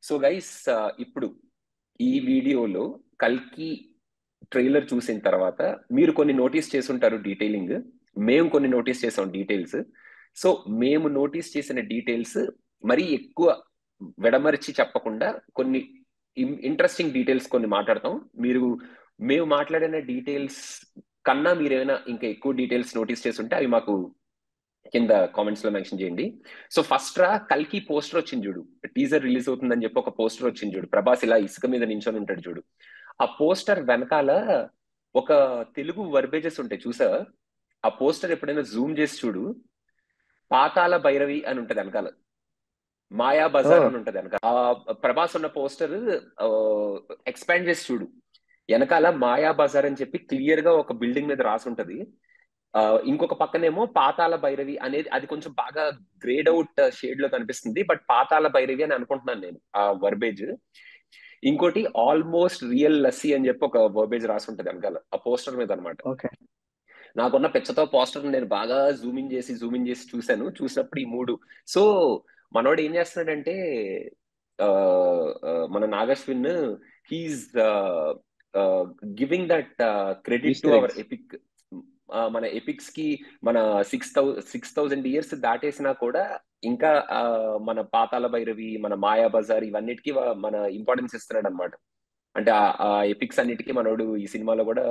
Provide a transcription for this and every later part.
So guys, ఇప్పుడు ఈ వీడియోలో కల్కి ట్రైలర్ చూసిన తర్వాత మీరు కొన్ని నోటీస్ చేసుంటారు డీటెయిలింగ్. మేము కొన్ని నోటీస్ చేసాం డీటెయిల్స్. సో మేము నోటీస్ చేసిన డీటెయిల్స్ మరీ ఎక్కువ విడమరిచి చెప్పకుండా కొన్ని ఇంట్రెస్టింగ్ డీటెయిల్స్ కొన్ని మాట్లాడతాం. మేము మాట్లాడిన డీటెయిల్స్ కన్నా మీరేమైనా ఇంకా ఎక్కువ డీటెయిల్స్ నోటీస్ చేసి ఉంటే అవి మాకు కింద కామెంట్స్ లో మెన్షన్ చేయండి. సో ఫస్ట్ కల్కి పోస్టర్ వచ్చింది చూడు, టీజర్ రిలీజ్ అవుతుందని చెప్పి ఒక పోస్టర్ వచ్చింది చూడు, ప్రభాస్ ఇలా ఇసుక మీద నించొని ఉంటాడు చూడు. ఆ పోస్టర్ వెనకాల ఒక తెలుగు వర్బేజెస్ ఉంటాయి చూసా. ఆ పోస్టర్ ఎప్పుడైనా జూమ్ చేసి చూడు, పాతాల భైరవి అని ఉంటది వెనకాల, మాయా ఓ బజార్ అని ఉంటది వెనకాల. ఆ ప్రభాస్ ఉన్న పోస్టర్ ఎక్స్పాండ్ చేసి చూడు, వెనకాల మాయా బజార్ అని చెప్పి క్లియర్ గా ఒక బిల్డింగ్ మీద రాసి ఉంటది. ఇంకొక పక్కనేమో పాతాల భైరవి అనేది, అది కొంచెం బాగా గ్రేడ్ అవుట్ షేడ్ లో కనిపిస్తుంది, బట్ పాతాల భైరవి అని అనుకుంటున్నాను నేను ఆ వర్బేజ్. ఇంకోటి ఆల్మోస్ట్ రియల్ లస్సీ అని చెప్పి ఒక వర్బేజ్ రాసి ఉంటది వెనకాల ఆ పోస్టర్ మీద అనమాట. ఓకే. నాకున్న పిచ్చతో పోస్టర్ నేను బాగా జూమింగ్ చేసి చూశాను. చూసినప్పుడు ఈ మూడు. సో మనోడు ఏం చేస్తున్నాడంటే, ఆ, మన Nag Ashwin, he's giving that credit to Easter our eggs. Epic. మన ఎపిక్స్ కి మన 6,000 ఇయర్స్ దాటేసినా కూడా ఇంకా మన పాతాల భైరవి, మన మాయా బజార్ ఇవన్నిటికీ మన ఇంపార్టెన్స్ ఇస్తున్నాడు అనమాట. అంటే ఆ ఎపిక్స్ అన్నిటికీ మనోడు ఈ సినిమాలో కూడా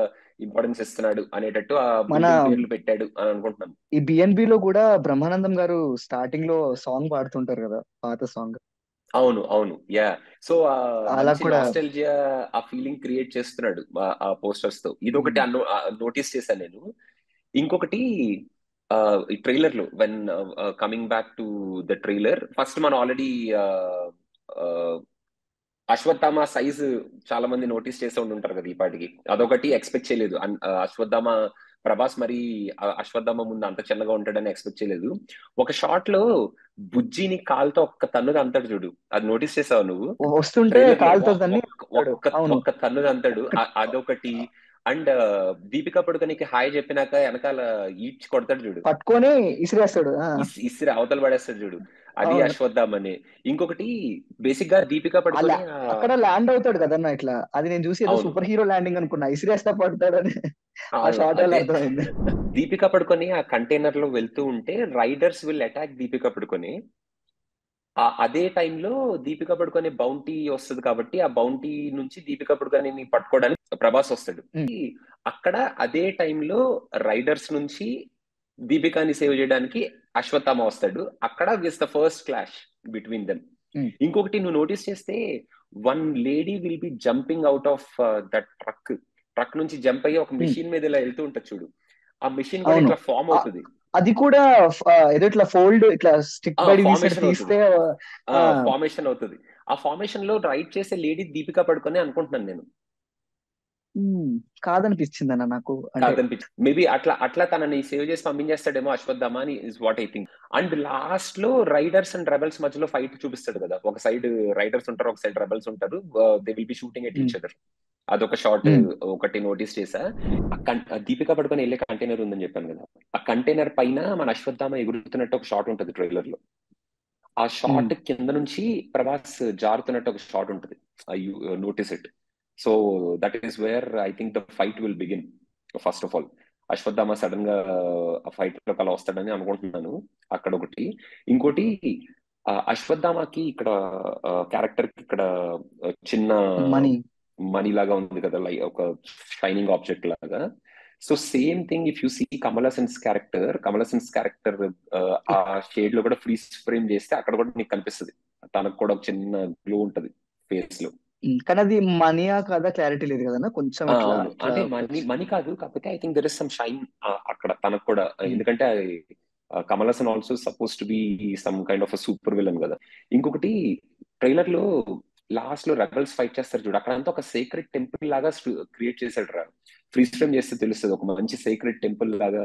ఇంపార్టెన్స్ ఇస్తున్నాడు అనేటట్టు ఆ మన బిల్డింగ్ పేర్లు పెట్టాడు అని అనుకుంటున్నాను. ఈ బిఎన్బి లో కూడా బ్రహ్మానందం గారు స్టార్టింగ్ లో సాంగ్ పాడుతుంటారు కదా, పాత సాంగ్. అవును, అవును, యా. సో ఆ అలా మంచి కూడా. నాస్టాల్జియా, ఆ ఫీలింగ్ క్రియేట్ చేస్తున్నాడు ఆ పోస్టర్స్ తో. ఇదొకటి నోటీస్ చేశాను నేను. ఇంకొకటి, ఈ ట్రైలర్ లో when coming back to the trailer, first మనం ఆల్రెడీ అశ్వత్థామ సైజ్ చాలా మంది నోటీస్ చేసి ఉంటారు కదా ఈ పాటికి. అదొకటి ఎక్స్పెక్ట్ చేయలేదు. అశ్వత్థామ ప్రభాస్ మరి అశ్వత్థామ ముందు అంత చిన్నగా ఉంటాడని ఎక్స్పెక్ట్ చేయలేదు. ఒక షాట్ లో బుజ్జిని కాలుతో ఒక్క తన్నుగా అంతాడు చూడు, అది నోటీస్ చేసావు నువ్వు? వస్తుంటే ట్రైలర్ లో కాలుతో దాన్ని కొడతాడు. ఒక్క అవును. ఒక్క తన్నుగా అంతాడు. అదొకటి. అండ్ దీపికా పడుకోనికి హాయ్ చెప్పినాక వెనకాల ఈడ్చి కొడతాడు చూడు, పట్టుకొని ఇసిరేస్తాడు. ఇసిరి అవతల పడేస్తాడు చూడు, అది అవును. అశ్వత్థామని. ఇంకొకటి, బేసిక్ గా దీపికా పడుకొని అక్కడ ల్యాండ్ అవుతాడు కదన్నా ఇట్లా. అది నేను చూసి ఏదో అవును, సూపర్ హీరో ల్యాండింగ్ అనుకున్నా, ఇసిరేస్తా పడతాడని. ఆ అవును, షార్ట్ వల్ల అదే. అర్థమైంది. దీపికా పడుకొని ఆ కంటైనర్ లో వెళ్తూ ఉంటే రైడర్స్ విల్ అటాక్ దీపికా పడుకొని. అదే టైంలో దీపికా పడుకొని బౌంటీ వస్తుంది కాబట్టి ఆ బౌంటీ నుంచి దీపికా పడుకొని పట్టుకోవడానికి ప్రభాస్ వస్తాడు. ఉమ్, అక్కడ అదే టైంలో రైడర్స్ నుంచి దీపికాని సేవ్ చేయడానికి అశ్వత్థామ వస్తాడు. అక్కడ this the first clash between them. Um, ఇంకొకటి నువ్వు నోటీస్ చేస్తే, one lady will be jumping out of that truck నుంచి జంప్ అయ్యి ఒక ఉమ్. మెషిన్ మీద ఇలా వెళ్తూ ఉంటుంది చూడు. ఆ మెషిన్ కూడా అవును. ఇట్లా ఫామ్ ఆ, అవుతుంది. అది కూడా ఏదో ఇట్లా ఫోల్డ్, ఇట్లా స్టిక్ బై తీసినట్టు ఫార్మేషన్ అవుతుంది, తీస్తే. ఆ, ఫార్మేషన్ అవుతుంది. ఆ ఫార్మేషన్ లో రైడ్ చేసే లేడీ దీపికా పడుకొని అనుకుంటున్నాను నేను. ఉమ్, కాదనిపించింది అన్న నాకు అంటే. కాదనిపించి మేబీ అట్లా అట్లా తనని సేవ్ చేసి పంపించేస్తాడేమో అశ్వత్థామ అని is what I think. And last లో రైడర్స్ అండ్ రెబల్స్ మధ్యలో ఫైట్ చూపిస్తాడు కదా. ఒక సైడ్ రైడర్స్ ఉంటారు, ఒక సైడ్ రెబల్స్ ఉంటారు. They will be shooting at um, each other. అదొక షార్ట్ ఉమ్, ఒకటి నోటీస్ చేసా. ఆ దీపికా పడుకొని వెళ్ళే కంటైనర్ ఉందని చెప్పాను కదా, ఆ కంటైనర్ పైన మన అశ్వత్థామ ఎగురుతున్నట్టు ఒక షాట్ ఉంటుంది ట్రైలర్ లో. ఆ ఉమ్. షాట్ కింద నుంచి ప్రభాస్ జారుతున్నట్టు ఒక షాట్ ఉంటుంది. You notice it. So that is where I think the fight will begin. First of all Ashwatthama sudden గా ఆ ఫైట్ లో కల వస్తాడని అనుకుంటున్నాను. అక్కడ ఒకటి. ఇంకోటి, అశ్వత్థామకి ఇక్కడ క్యారెక్టర్ కి ఇక్కడ చిన్న మనీ. మనీ లాగా ఉంది కదా, లైక్ ఒక షైనింగ్ ఆబ్జెక్ట్ లాగా. So same thing if you see Kamal Haasan's character ఆ షేడ్ లో కూడా ఫ్రీజ్ ఫ్రేమ్ చేస్తే అక్కడ కూడా నీకు కనిపిస్తుంది. తనకు కూడా ఒక చిన్న గ్లో ఉంటది ఫేస్ లో. కానీ అది మనీయా కదా, క్లారిటీ లేదు కదన్నా, కొంచెం ఇట్లా అవును, ఇట్లా అంటే మనీ మనీ కాదు, కాకపోతే I think there is some shine అక్కడ తనకు కూడా. ఉమ్, ఎందుకంటే Kamal Haasan also suppose to be some kind of super villain కదా. ఇంకొకటి, ట్రైలర్ లో లాస్ట్ లో రెబల్స్ ఫైట్ చేస్తారు చూడు, అక్కడ అంతా ఒక సీక్రెట్ టెంపుల్ లాగా క్రియేట్ చేశాడు రా. ఫ్రీజ్ ఫ్రేమ్ చేస్తే తెలుస్తుంది, ఒక మంచి సీక్రెట్ టెంపుల్ లాగా.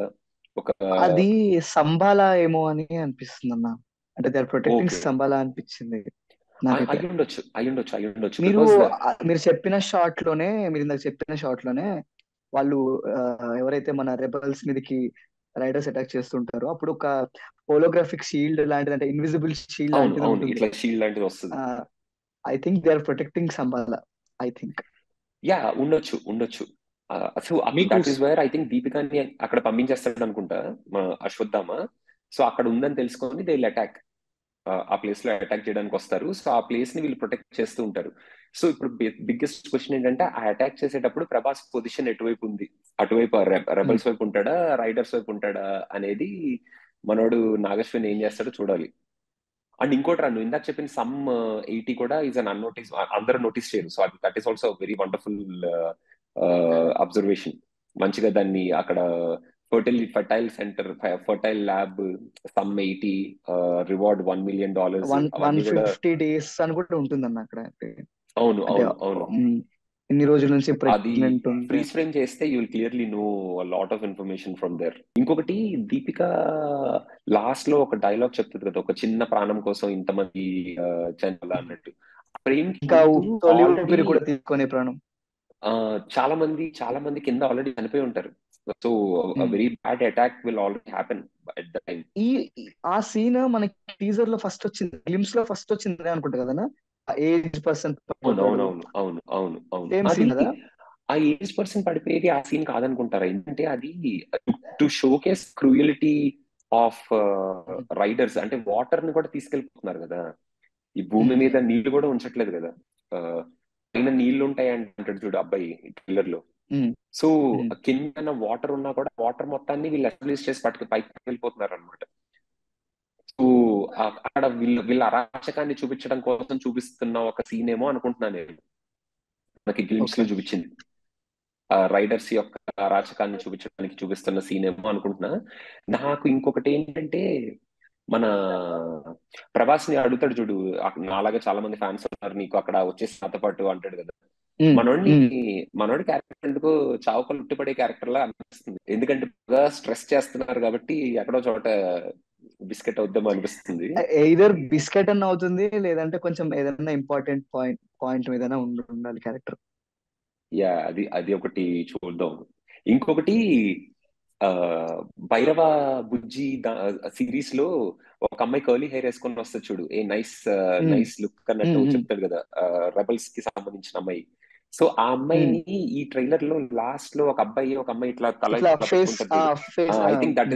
ఒక అది సంబాలా ఏమో అని అనిపిస్తుంది అన్న. అంటే they are protecting okay, Shambala అనిపించింది నాకైతే. అయ్యుండొచ్చు మీరు బికాస్ మీరు చెప్పిన షాట్ లోనే, మీరు ఇందాక చెప్పిన షాట్ లోనే వాళ్ళు ఆ, ఎవరైతే మన రెబల్స్ మీదకి రైడర్స్ అటాక్ చేస్తుంటారో అప్పుడు ఒక హోలోగ్రాఫిక్ షీల్డ్ లాంటిది, అంటే ఇన్విజిబుల్ షీల్డ్ అవును, లాంటిది అవును, ఉంటుంది. ఇట్లా షీల్డ్ లాంటిది వస్తుంది. I think they are protecting Shambhala. I think ya, ఉండొచ్చు. సో మీకు that is where I think దీపికాని అక్కడ పంపించేస్తాడు అనుకుంటా మా అశ్వత్థామ. సో అక్కడ ఉందని తెలుసుకొని దే విల్ అటాక్, ఆ ప్లేస్ లో అటాక్ చేయడానికి వస్తారు. సో ఆ ప్లేస్ ని వీళ్ళు ప్రొటెక్ట్ చేస్తూ ఉంటారు. సో ఇప్పుడు బిగ్గెస్ట్ క్వశ్చన్ ఏంటంటే, ఆ అటాక్ చేసేటప్పుడు ప్రభాస్ పొజిషన్ ఎటువైపు ఉంది? అటువైపు రెబల్స్ వైపు ఉంటాడా, రైడర్స్ వైపు ఉంటాడా అనేది మనోడు నాగశ్విన్ ఏం చేస్తాడో చూడాలి. అండ్ ఇంకోటి నువ్వు ఇందాక చెప్పిన సమ్ 80 కూడా ఈజ్ అన్ అన్నోటీస్, అందరూ నోటీస్ చేయరు. సో అది that is also very wonderful observation. మంచిగా దాన్ని అక్కడ fertile centre, fertile lab, some 80 reward $1 million అవన్నీ కూడా. 150 days అని కూడా ఉంటుందన్న అక్కడ. అవును అంటే అవును అవును. ఇన్ని రోజుల నుంచి అది ప్రెగ్నెంట్ ఉంది. ఫ్రీజ్ ఫ్రేమ్ చేస్తే you will clearly know lot of information from there. ఇంకొకటి, దీపిక లాస్ట్ లో ఒక డైలాగ్ చెప్తుంది కదా, ఒక చిన్న ప్రాణం కోసం ఇంతమంది చనిపోల అన్నట్టు. ప్రేమ్ ఇంకా తొలి ఊపిరి ఆల్రెడీ కూడా తీసుకునే ప్రాణం. చాలా మంది కింద ఆల్రెడీ చనిపోయి ఉంటారు. So very bad attack will already happen at the time. ఆ సీన్ మనకి టీజర్ లో ఫస్ట్ వచ్చింది, ఫిలిమ్స్ లో ఫస్ట్ వచ్చింది అనుకుంటా కదా, ఏజ్ పర్సన్. అవును. సేమ్ అది సీన్ కదా. ఆ ఏజ్ పర్సన్ పడిపోయేది ఆ సీన్ కాదనుకుంటారా? ఎందుకంటే అది టు షోకేస్ క్రూయలిటీ ఆఫ్ రైడర్స్. అంటే వాటర్ ని కూడా తీసుకెళ్ళిపోతున్నారు కదా, ఈ భూమి మీద నీళ్లు కూడా ఉంచట్లేదు కదా. పైన నీళ్లు ఉంటాయి అంటాడు చూడు అబ్బాయి ట్రైలర్ లో. సో కింద వాటర్ ఉన్నా కూడా వాటర్ మొత్తాన్ని వీళ్ళు ఎస్టాబ్లిష్ చేసి పైకి వెళ్ళిపోతున్నారు అనమాట. సో అక్కడ వీళ్ళ అరాచకాన్ని చూపించడం కోసం చూపిస్తున్న ఒక సీన్ ఏమో అనుకుంటున్నాను నేను. మనకి గ్లిమ్స్ లో చూపించింది రైడర్స్ యొక్క అరాచకాన్ని చూపిస్తున్న సీన్ ఏమో అనుకుంటున్నా. నాకు ఇంకొకటి ఏంటంటే, మన ప్రభాస్ ని అడుగుతాడు చూడు, నాలాగా చాలా మంది ఫ్యాన్స్ ఉన్నారు నీకు అక్కడ వచ్చేసి నాతో పాటు అంటాడు కదా. మనోడి క్యారెక్టర్ ఎందుకు చావుకలు ఉట్టిపడే క్యారెక్టర్ లా అనిపిస్తుంది. ఎందుకంటే స్ట్రెస్ చేస్తున్నారు కాబట్టి ఎక్కడో చోట బిస్కెట్ అవుద్దామో అనిపిస్తుంది. ఎయిదర్ బిస్కెట్ అన్న అవుతుంది, లేదంటే కొంచెం ఏదైనా ఇంపార్టెంట్ పాయింట్ మీద ఉండాలి క్యారెక్టర్. యా, అది ఒకటి చూద్దాం. ఇంకొకటి, భైరవ బుజ్జి సిరీస్ లో ఒక అమ్మాయి కర్లీ హెయిర్ వేసుకొని వస్తుంది చూడు, ఏ నైస్ లుక్ అన్నట్టు చెప్తాడు కదా, రెబల్స్ కి సంబంధించిన అమ్మాయి. సో ఆ అమ్మాయిని ఈ ట్రైలర్ లో లాస్ట్ లో ఒక అమ్మాయి ఇట్లా తల I think that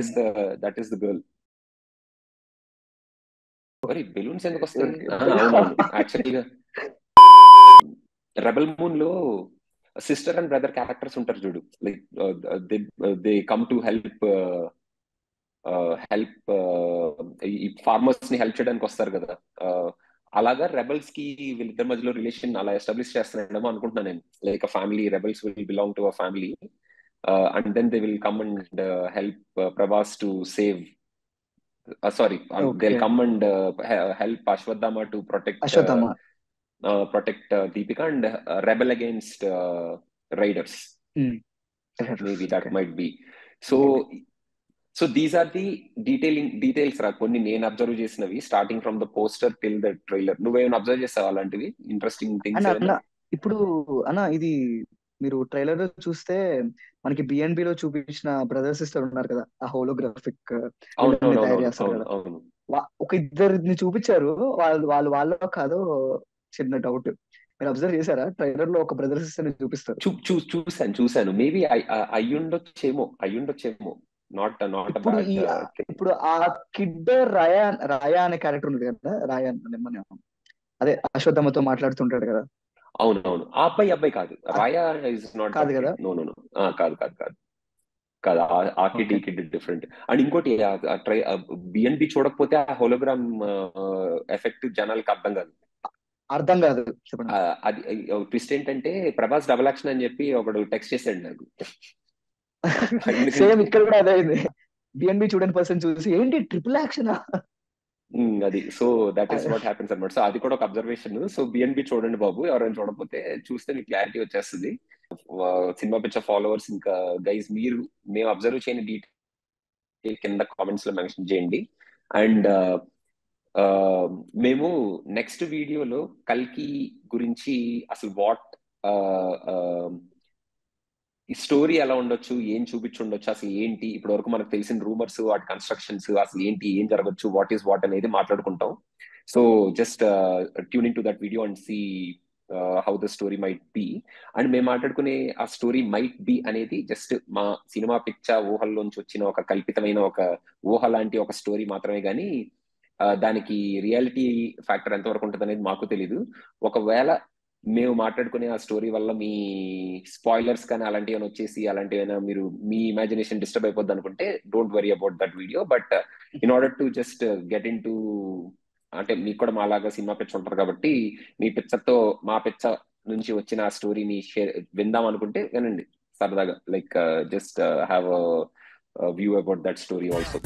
is the girl. మరి బెలూన్స్ ఎందుకు వస్తాయి? అవునవును. యాక్చువల్గా రెబల్ మూన్ లో సిస్టర్ అండ్ బ్రదర్ క్యారెక్టర్స్ ఉంటారు చూడు, like they come to help ఈ ఫార్మర్స్ ని హెల్ప్ చేయడానికి వస్తారు కదా. అలాగా రెబల్స్ కి వీళ్ళిద్దరి మధ్యలో రిలేషన్ అలా ఎస్టాబ్లిష్ చేస్తున్నాడేమో అనుకుంటున్నాను నేను. Like family, rebels will belong to a family and then they will come and help Prabhas to save they'll come and help Ashwadama to protect Deepika and rebel against riders. Maybe that might be. So these are the details రా, కొన్ని నేను observe చేసినవి starting from the poster till the trailer. నువ్వేమైనా observe చేస్తావా అలాంటివి interesting things? ఇప్పుడు ఇది మీరు ట్రైలర్ లో చూస్తే మనకి బిఎన్బి లో చూపించిన బ్రదర్ సిస్టర్ ఉన్నారు కదా, ఆ హోలోగ్రాఫిక్ తయారు చేస్తారు కదా, ఒక ఇద్దరిని చూపించారు. వాళ్ళ కాదో చిన్న డౌట్. మీరు అబ్జర్వ్ చేశారా? ట్రైలర్ లో ఒక బ్రదర్ సిస్టర్ ని చూపిస్తారు. చూసాను. మేబీ అయ్యుండొచ్చేమో. ఇప్పుడు ఆ కిడ్ రాయా అనే క్యారెక్టర్ ఉంది కదా, రాయా అదే అశ్వత్థామతో మాట్లాడుతుంటాడు కదా. అవునవును. ఆ అబ్బాయి కాదు, రాయా ఇస్ నాట్ కాదు కదా. కాదు, ఆ కిడ్ డిఫరెంట్. అండ్ ఇంకోటి, బిఎన్బి చూడకపోతే ఆ హోలోగ్రామ్ ఎఫెక్ట్ జనాలకి అర్థం కాదు. అది ట్విస్ట్ ఏంటంటే, ప్రభాస్ డబుల్ యాక్షన్ అని చెప్పి ఒకడు టెక్స్ట్ చేశాడు నాకు. సేమ్ ఇక్కడ కూడా అదే అయింది. బిఎన్బి చూడని పర్సన్ చూసి ఏంటి ట్రిపుల్ యాక్షన్ అది. So that is what happens అన్నమాట. సో అది కూడా ఒక అబ్జర్వేషన్. సో బిఎన్బి చూడండి బాబు, ఎవరైనా చూడకపోతే చూస్తే మీకు క్లారిటీ వచ్చేస్తుంది. సినిమా పిక్చర్ ఫాలోవర్స్ ఇంకా గైజ్, మేము అబ్జర్వ్ చేయని డీటెయిల్ కింద కామెంట్స్ లో మెన్షన్ చేయండి. అండ్ మేము నెక్స్ట్ వీడియోలో కల్కి గురించి అసలు ఈ స్టోరీ ఎలా ఉండొచ్చు, ఏం చూపించుండొచ్చు, అసలు ఏంటి ఇప్పటి వరకు మనకు తెలిసిన రూమర్స్, వాటి కన్స్ట్రక్షన్స్, అసలు ఏంటి, ఏం జరగచ్చు, వాట్ ఈస్ వాట్ అనేది మాట్లాడుకుంటాం. So just tune in to that video and see how the story might be. And మేము మాట్లాడుకునే ఆ స్టోరీ మైట్ బి అనేది జస్ట్ మా సినిమా పిచ్చ ఊహల్లోంచి వచ్చిన ఒక కల్పితమైన ఒక ఊహ లాంటి ఒక స్టోరీ మాత్రమే, కానీ దానికి రియాలిటీ ఫ్యాక్టర్ ఎంతవరకు ఉంటుంది అనేది మాకు తెలీదు. ఒకవేళ మేము మాట్లాడుకునే ఆ స్టోరీ వల్ల మీ స్పాయిలర్స్ కానీ అలాంటివి ఏమైనా వచ్చేసి అలాంటివైనా మీరు మీ ఇమాజినేషన్ డిస్టర్బ్ అయిపోద్ది అనుకుంటే don't worry about that video. But in order to just get in to, అంటే మీకు కూడా మాలాగా సినిమా పిచ్చ ఉంటారు కాబట్టి మీ పిచ్చతో మా పిచ్చ నుంచి వచ్చిన ఆ స్టోరీని షేర్ విందాం అనుకుంటే వినండి సరదాగా, like just have view about that story also.